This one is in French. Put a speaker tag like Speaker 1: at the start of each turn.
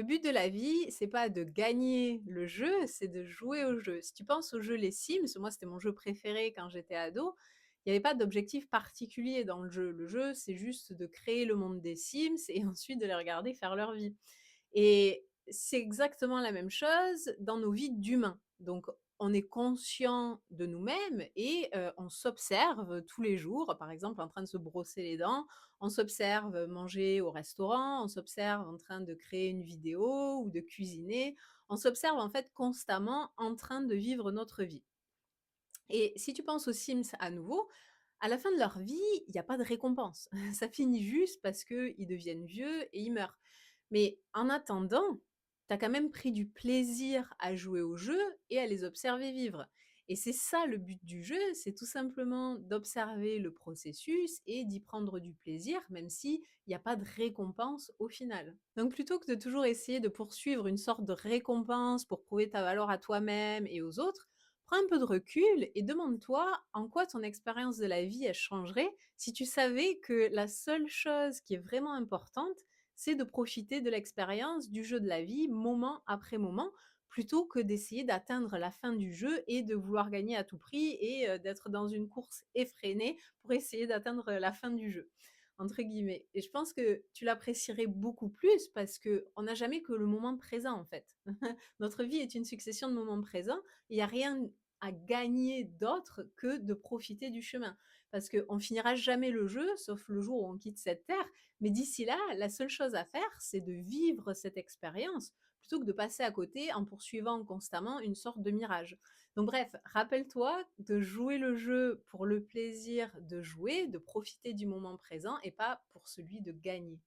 Speaker 1: Le but de la vie, c'est pas de gagner le jeu, c'est de jouer au jeu. Si tu penses au jeu les Sims, moi c'était mon jeu préféré quand j'étais ado, il y avait pas d'objectif particulier dans le jeu. Le jeu, c'est juste de créer le monde des Sims et ensuite de les regarder faire leur vie. Et c'est exactement la même chose dans nos vies d'humains. Donc, on est conscient de nous-mêmes et on s'observe tous les jours, par exemple en train de se brosser les dents, on s'observe manger au restaurant, on s'observe en train de créer une vidéo ou de cuisiner. On s'observe en fait constamment en train de vivre notre vie. Et si tu penses aux Sims à nouveau, à la fin de leur vie, il y a pas de récompense. Ça finit juste parce qu'ils deviennent vieux et ils meurent. Mais en attendant, tu as quand même pris du plaisir à jouer aux jeux et à les observer vivre. Et c'est ça le but du jeu, c'est tout simplement d'observer le processus et d'y prendre du plaisir, même s'il n'y a pas de récompense au final. Donc plutôt que de toujours essayer de poursuivre une sorte de récompense pour prouver ta valeur à toi-même et aux autres, prends un peu de recul et demande-toi en quoi ton expérience de la vie elle changerait si tu savais que la seule chose qui est vraiment importante, c'est de profiter de l'expérience du jeu de la vie, moment après moment, plutôt que d'essayer d'atteindre la fin du jeu et de vouloir gagner à tout prix et d'être dans une course effrénée pour essayer d'atteindre la fin du jeu, entre guillemets. Et je pense que tu l'apprécierais beaucoup plus parce que on n'a jamais que le moment présent en fait. Notre vie est une succession de moments présents. Il n'y a rien à gagner d'autre que de profiter du chemin. Parce qu'on finira jamais le jeu, sauf le jour où on quitte cette terre, mais d'ici là, la seule chose à faire, c'est de vivre cette expérience plutôt que de passer à côté en poursuivant constamment une sorte de mirage. Donc bref, rappelle-toi de jouer le jeu pour le plaisir de jouer, de profiter du moment présent et pas pour celui de gagner.